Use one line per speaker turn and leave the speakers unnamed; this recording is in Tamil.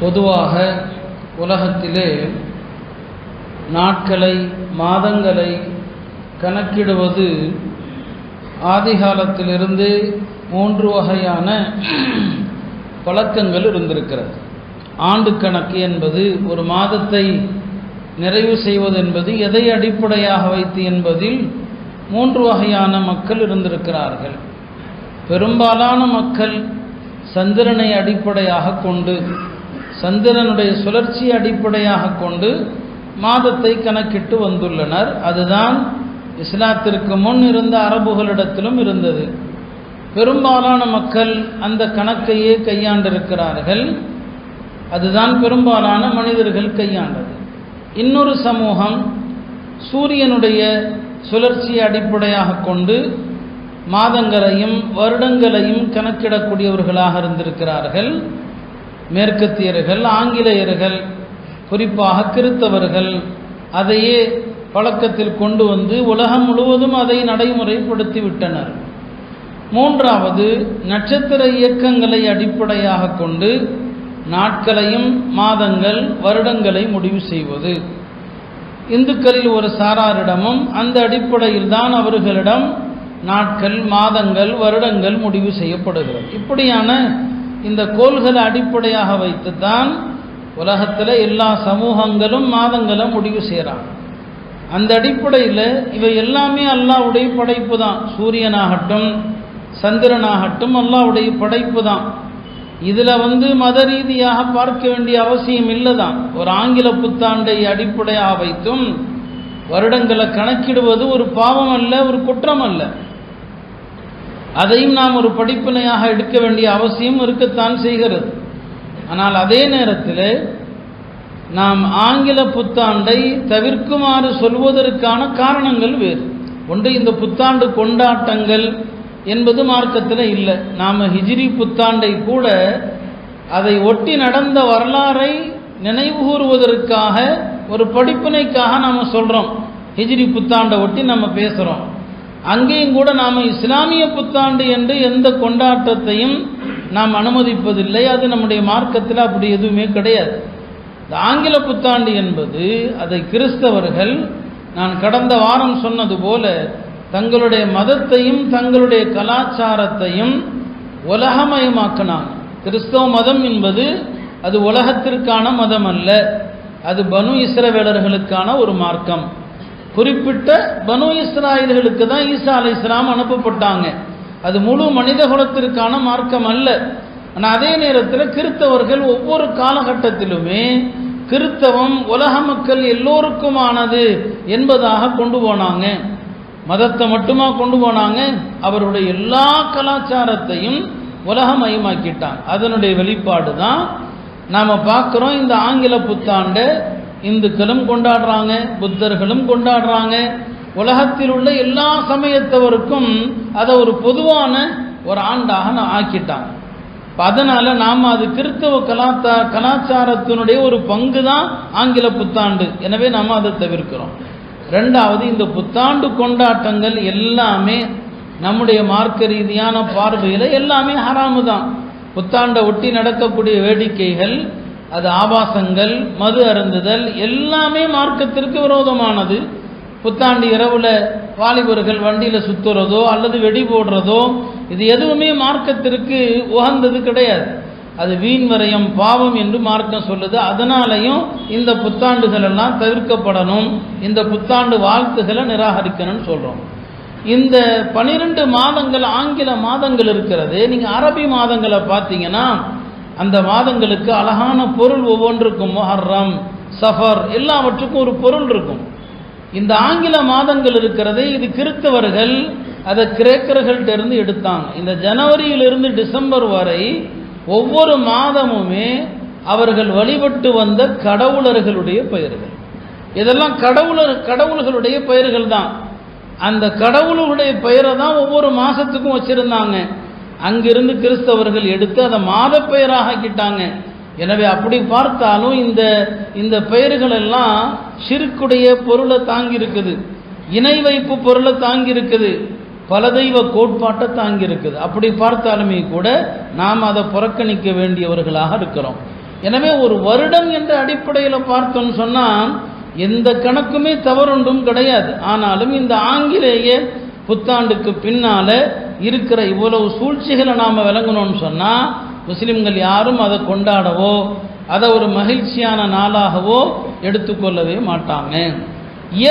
பொதுவாக உலகத்திலே நாட்களை மாதங்களை கணக்கிடுவது ஆதிகாலத்திலிருந்து 3 வகையான பழக்கங்கள் இருந்திருக்கிறது. ஆண்டு கணக்கு என்பது, ஒரு மாதத்தை நிறைவு செய்வது என்பது எதை அடிப்படையாக வைத்து என்பதில் 3 வகையான மக்கள் இருந்திருக்கிறார்கள். பெரும்பாலான மக்கள் சந்திரனை அடிப்படையாக கொண்டு, சந்திரனுடைய சுழற்சி அடிப்படையாக கொண்டு மாதத்தை கணக்கிட்டு வந்துள்ளனர். அதுதான் இஸ்லாத்திற்கு முன் இருந்த அரபுகளிடத்திலும் இருந்தது. பெரும்பாலான மக்கள் அந்த கணக்கையே கையாண்டிருக்கிறார்கள். அதுதான் பெரும்பாலான மனிதர்கள் கையாண்டது. இன்னொரு சமூகம் சூரியனுடைய சுழற்சியை அடிப்படையாக கொண்டு மாதங்களையும் வருடங்களையும் கணக்கிடக்கூடியவர்களாக இருந்திருக்கிறார்கள். மேற்கத்தியர்கள், ஆங்கிலேயர்கள், குறிப்பாக கிறித்தவர்கள் அதையே பழக்கத்தில் கொண்டு வந்து உலகம் முழுவதும் அதை நடைமுறைப்படுத்தி விட்டனர். 3வது, நட்சத்திர இயக்கங்களை அடிப்படையாக கொண்டு நாட்களையும் மாதங்கள் வருடங்களை முடிவு செய்வது. இந்துக்களில் ஒரு சாராரிடமும் அந்த அடிப்படையில் தான் அவர்களிடம் நாட்கள், மாதங்கள், வருடங்கள் முடிவு செய்யப்படுகிறது. இப்படியான இந்த கோள்களை அடிப்படையாக வைத்துத்தான் உலகத்தில் எல்லா சமூகங்களும் மாதங்களை முடிவு செய்கிறாங்க. அந்த அடிப்படையில் இவை எல்லாமே அல்லாஹ்வுடைய படைப்பு தான். சூரியனாகட்டும் சந்திரனாகட்டும் அல்லாஹ்வுடைய படைப்பு தான். இதில் மத ரீதியாக பார்க்க வேண்டிய அவசியம் இல்லை தான். ஒரு ஆங்கில புத்தாண்டை அடிப்படையாக வைத்தும் வருடங்களை கணக்கிடுவது ஒரு பாவம் அல்ல, ஒரு குற்றம் அல்ல. அதையும் நாம் ஒரு படிப்பினையாக எடுக்க வேண்டிய அவசியம் இருக்கத்தான் செய்கிறது. ஆனால் அதே நேரத்தில் நாம் ஆங்கில புத்தாண்டை தவிர்க்குமாறு சொல்வதற்கான காரணங்கள் வேறு. ஒன்று, இந்த புத்தாண்டு கொண்டாட்டங்கள் என்பது மார்க்கத்தில் இல்லை. நாம் ஹிஜ்ரி புத்தாண்டை கூட அதை ஒட்டி நடந்த வரலாறை நினைவு கூறுவதற்காக, ஒரு படிப்பினைக்காக நாம் சொல்கிறோம். ஹிஜ்ரி புத்தாண்டை ஒட்டி நம்ம பேசுகிறோம். அங்கேயும் கூட நாம் இஸ்லாமிய புத்தாண்டு என்று எந்த கொண்டாட்டத்தையும் நாம் அனுமதிப்பதில்லை. அது நம்முடைய மார்க்கத்தில் அப்படி எதுவுமே கிடையாது. இந்த ஆங்கில புத்தாண்டு என்பது அதை கிறிஸ்தவர்கள், நான் கடந்த வாரம் சொன்னது போல, தங்களுடைய மதத்தையும் தங்களுடைய கலாச்சாரத்தையும் உலகமயமாக்கினாங்க. கிறிஸ்தவ மதம் என்பது அது உலகத்திற்கான மதம் அல்ல. அது பனு இஸ்ரவேலர்களுக்கான ஒரு மார்க்கம். குறிப்பிட்ட பனு இஸ்ராயல்களுக்கு தான் ஈசா அலைஹிஸ்ஸலாம் அனுப்பப்பட்டாங்க. அது முழு மனித குலத்திற்கான மார்க்கம் அல்ல. ஆனால் அதே நேரத்தில் கிறித்தவர்கள் ஒவ்வொரு காலகட்டத்திலுமே கிறித்தவம் உலக மக்கள் எல்லோருக்குமானது என்பதாக கொண்டு போனாங்க. மதத்தை மட்டுமா கொண்டு போனாங்க? அவருடைய எல்லா கலாச்சாரத்தையும் உலகமயமாக்கிட்டாங்க. அதனுடைய வெளிப்பாடு தான் நாம் பார்க்குறோம். இந்த ஆங்கில புத்தாண்டை இந்துக்களும் கொண்டாடுறாங்க, புத்தர்களும் கொண்டாடுறாங்க. உலகத்தில் உள்ள எல்லா சமயத்தவருக்கும் அதை ஒரு பொதுவான ஒரு ஆண்டாக ஆக்கிட்டாங்க. அதனால் நாம் அது கிறிஸ்தவ கலாச்சாரத்தினுடைய ஒரு பங்கு தான் ஆங்கில புத்தாண்டு. எனவே நாம் அதை தவிர்க்கிறோம். 2வது, இந்த புத்தாண்டு கொண்டாட்டங்கள் எல்லாமே நம்முடைய மார்க்க ரீதியான பார்வையில் எல்லாமே ஹராமு தான். புத்தாண்டை ஒட்டி நடக்கக்கூடிய வேடிக்கைகள், அது ஆபாசங்கள், மது அருந்துதல் எல்லாமே மார்க்கத்திற்கு விரோதமானது. புத்தாண்டு இரவில் வாலிபர்கள் வண்டியில் சுற்றுறதோ அல்லது வெடி போடுறதோ இது எதுவுமே மார்க்கத்திற்கு உகந்தது கிடையாது. அது வீண் விரயம், பாவம் என்று மார்க்கம் சொல்லுது. அதனாலையும் இந்த புத்தாண்டுகள் எல்லாம் தவிர்க்கப்படணும். இந்த புத்தாண்டு வாழ்த்துக்களை நிராகரிக்கணும்னு சொல்கிறோம். இந்த 12 மாதங்கள் ஆங்கில மாதங்கள் இருக்கிறது. நீங்கள் அரபி மாதங்களை பார்த்தீங்கன்னா அந்த மாதங்களுக்கு அழகான பொருள் ஒவ்வொன்றுக்கும். முஹர்ரம், சஃபர் எல்லாவற்றுக்கும் ஒரு பொருள் இருக்கும். இந்த ஆங்கில மாதங்கள் இருக்கிறது, இது கிறித்தவர்கள் அதை கிரேக்கர்கள்ட்ட இருந்து எடுத்தாங்க. இந்த ஜனவரியிலிருந்து டிசம்பர் வரை ஒவ்வொரு மாதமுமே அவர்கள் வழிபட்டு வந்த கடவுளர்களுடைய பெயர்கள். இதெல்லாம் கடவுள்களுடைய பெயர்கள் தான். அந்த கடவுளுடைய பெயரை தான் ஒவ்வொரு மாதத்துக்கும் வச்சுருந்தாங்க. அங்கிருந்து கிறிஸ்தவர்கள் எடுத்து அதை மாத பெயராக ஆக்கிட்டாங்க. எனவே அப்படி பார்த்தாலும் இந்த பெயர்கள் எல்லாம் ஷிர்க்குடைய பொருளை தாங்கி இருக்குது, இணை வைப்பு பொருளை தாங்கி இருக்குது, பல தெய்வ கோட்பாட்டை தாங்கி இருக்குது. அப்படி பார்த்தாலுமே கூட நாம் அதை புறக்கணிக்க வேண்டியவர்களாக இருக்கிறோம். எனவே ஒரு வருடம் என்ற அடிப்படையில் பார்த்தோன்னு சொன்னால் எந்த கணக்குமே தவறொன்றும் கிடையாது. ஆனாலும் இந்த ஆங்கிலேய புத்தாண்டுக்கு பின்னால் இருக்கிற இவ்வளவு சூழ்ச்சிகளை நாம் விளங்கணும்னு சொன்னால் முஸ்லிம்கள் யாரும் அதை கொண்டாடவோ அதை ஒரு மகிழ்ச்சியான நாளாகவோ எடுத்துக்கொள்ளவே மாட்டாங்க.